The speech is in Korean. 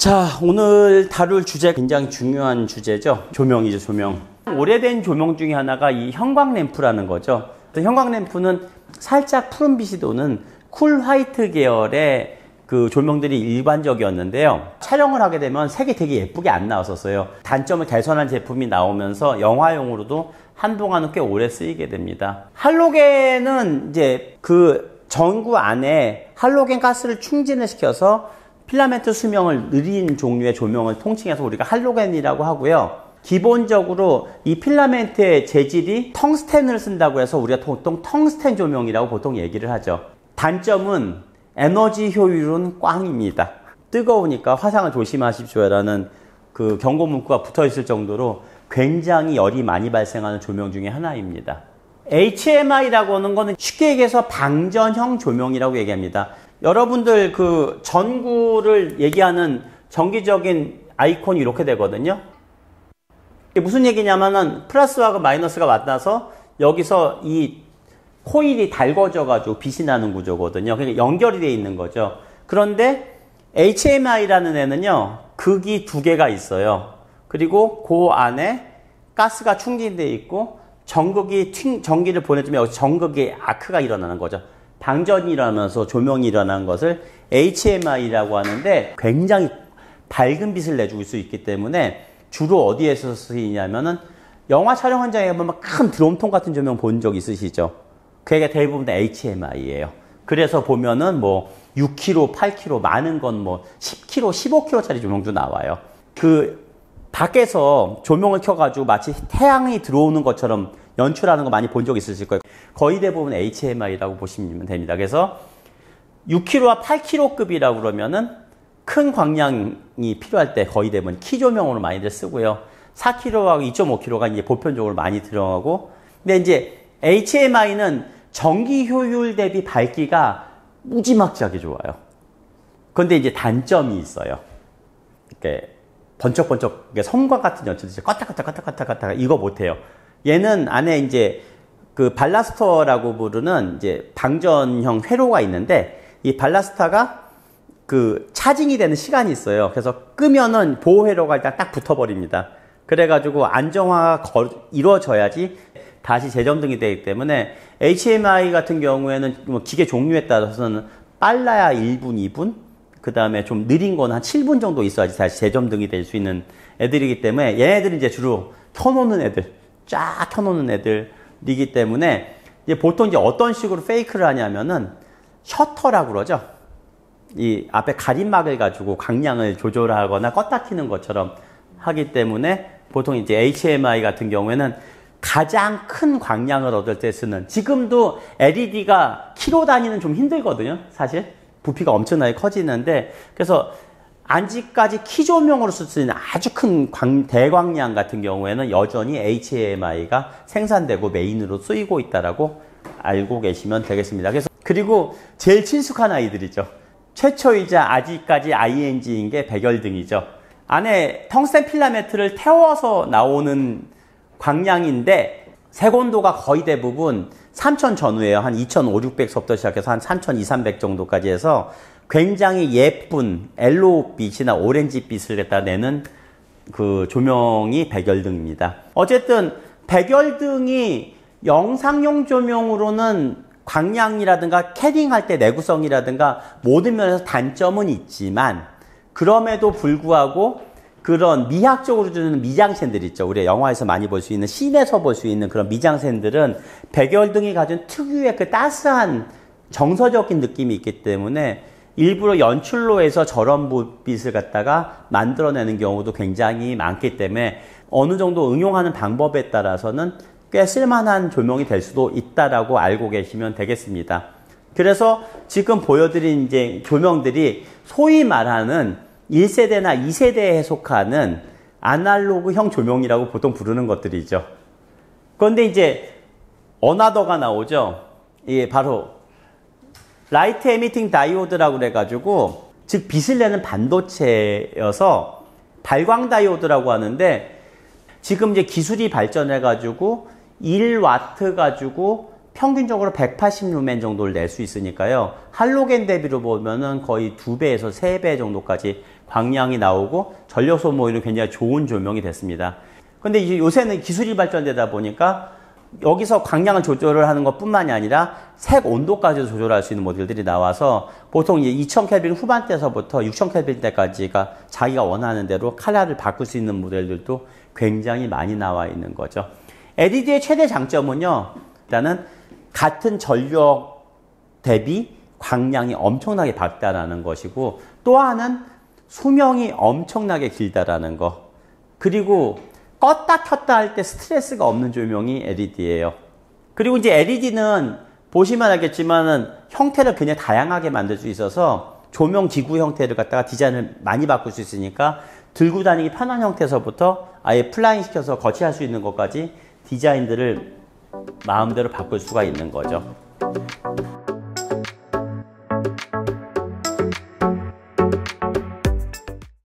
자, 오늘 다룰 주제 굉장히 중요한 주제죠. 조명이죠, 조명. 오래된 조명 중에 하나가 이 형광램프라는 거죠. 형광램프는 살짝 푸른빛이 도는 쿨 화이트 계열의 그 조명들이 일반적이었는데요. 촬영을 하게 되면 색이 되게 예쁘게 안 나왔었어요. 단점을 개선한 제품이 나오면서 영화용으로도 한동안은 꽤 오래 쓰이게 됩니다. 할로겐은 이제 그 전구 안에 할로겐 가스를 충진을 시켜서 필라멘트 수명을 느린 종류의 조명을 통칭해서 우리가 할로겐이라고 하고요. 기본적으로 이 필라멘트의 재질이 텅스텐을 쓴다고 해서 우리가 보통 텅스텐 조명이라고 보통 얘기를 하죠. 단점은 에너지 효율은 꽝입니다. 뜨거우니까 화상을 조심하십시오라는 그 경고 문구가 붙어 있을 정도로 굉장히 열이 많이 발생하는 조명 중에 하나입니다. HMI라고 하는 거는 쉽게 얘기해서 방전형 조명이라고 얘기합니다. 여러분들 그 전구를 얘기하는 정기적인 아이콘이 이렇게 되거든요. 이게 무슨 얘기냐면은 플러스와 마이너스가 만나서 여기서 이 코일이 달궈져 가지고 빛이 나는 구조거든요. 그러니까 연결이 되어 있는 거죠. 그런데 HMI라는 애는요, 극이 두 개가 있어요. 그리고 그 안에 가스가 충진되어 있고 전극이 전기를 보내주면 여기 전극의 아크가 일어나는 거죠. 방전이 일어나면서 조명이 일어나는 것을 HMI라고 하는데 굉장히 밝은 빛을 내줄 수 있기 때문에 주로 어디에서 쓰이냐면은 영화 촬영 현장에 보면 큰 드럼통 같은 조명 본 적 있으시죠? 그게 대부분 HMI예요. 그래서 보면은 뭐 6kg, 8kg, 많은 건 뭐 10kg, 15kg짜리 조명도 나와요. 그 밖에서 조명을 켜가지고 마치 태양이 들어오는 것처럼 연출하는 거 많이 본 적 있으실 거예요. 거의 대부분 HMI라고 보시면 됩니다. 그래서 6kg와 8kg급이라고 그러면은 큰 광량이 필요할 때 거의 대부분 키 조명으로 많이들 쓰고요. 4kg하고 2.5kg가 이제 보편적으로 많이 들어가고, 근데 이제 HMI는 전기 효율 대비 밝기가 무지막지하게 좋아요. 그런데 이제 단점이 있어요. 이렇게 번쩍번쩍 섬광 같은 연출이 껐다껐다 이거 못해요. 얘는 안에 이제 그 발라스터라고 부르는 이제 방전형 회로가 있는데, 이 발라스터가 그 차징이 되는 시간이 있어요. 그래서 끄면은 보호 회로가 일단 딱 붙어버립니다. 그래가지고 안정화가 이루어져야지 다시 재점등이 되기 때문에 HMI 같은 경우에는 뭐 기계 종류에 따라서는 빨라야 1분, 2분, 그 다음에 좀 느린 건 한 7분 정도 있어야지 다시 재점등이 될 수 있는 애들이기 때문에 얘네들은 이제 주로 켜놓는 애들, 쫙 켜놓는 애들이기 때문에 이제 보통 이제 어떤 식으로 페이크를 하냐면은 셔터라고 그러죠. 이 앞에 가림막을 가지고 광량을 조절하거나 껐다 켜는 것처럼 하기 때문에 보통 이제 HMI 같은 경우에는 가장 큰 광량을 얻을 때 쓰는, 지금도 LED가 키로 다니는 좀 힘들거든요. 사실 부피가 엄청나게 커지는데, 그래서 아직까지 키 조명으로 쓸 수 있는 아주 큰 대광량 같은 경우에는 여전히 HMI가 생산되고 메인으로 쓰이고 있다라고 알고 계시면 되겠습니다. 그리고 제일 친숙한 아이들이죠. 최초이자 아직까지 ING인 게 백열등이죠. 안에 텅스텐 필라멘트를 태워서 나오는 광량인데 색온도가 거의 대부분 3000 전후예요. 한 2500~600서부터 시작해서 한 3200~300 정도까지 해서 굉장히 예쁜 옐로우빛이나 오렌지빛을 갖다 내는 그 조명이 백열등입니다. 어쨌든 백열등이 영상용 조명으로는 광량이라든가 캐딩할 때 내구성이라든가 모든 면에서 단점은 있지만, 그럼에도 불구하고 그런 미학적으로 주는 미장센들 있죠. 우리가 영화에서 많이 볼 수 있는, 씬에서 볼 수 있는 그런 미장센들은 백열등이 가진 특유의 그 따스한 정서적인 느낌이 있기 때문에 일부러 연출로 해서 저런 빛을 갖다가 만들어내는 경우도 굉장히 많기 때문에 어느 정도 응용하는 방법에 따라서는 꽤 쓸만한 조명이 될 수도 있다라고 알고 계시면 되겠습니다. 그래서 지금 보여드린 이제 조명들이 소위 말하는 1세대나 2세대에 속하는 아날로그형 조명이라고 보통 부르는 것들이죠. 그런데 이제 어나더가 나오죠. 이게 바로 라이트 에미팅 다이오드라고 그래가지고, 즉 빛을 내는 반도체여서 발광 다이오드라고 하는데, 지금 이제 기술이 발전해가지고 1와트 가지고 평균적으로 180루멘 정도를 낼 수 있으니까요. 할로겐 대비로 보면은 거의 2배에서 3배 정도까지 광량이 나오고 전력 소모에는 굉장히 좋은 조명이 됐습니다. 근데 이제 요새는 기술이 발전되다 보니까 여기서 광량을 조절을 하는 것 뿐만이 아니라 색 온도까지도 조절할 수 있는 모델들이 나와서 보통 이제 2000켈빈 후반대에서부터 6000켈빈 대까지가 자기가 원하는 대로 컬러를 바꿀 수 있는 모델들도 굉장히 많이 나와 있는 거죠. LED의 최대 장점은요, 일단은 같은 전력 대비 광량이 엄청나게 밝다라는 것이고, 또 하나는 수명이 엄청나게 길다라는 거. 그리고 껐다 켰다 할 때 스트레스가 없는 조명이 LED예요. 그리고 이제 LED는 보시면 알겠지만은 형태를 굉장히 다양하게 만들 수 있어서 조명 기구 형태를 갖다가 디자인을 많이 바꿀 수 있으니까 들고 다니기 편한 형태에서부터 아예 플라잉 시켜서 거치할 수 있는 것까지 디자인들을 마음대로 바꿀 수가 있는 거죠.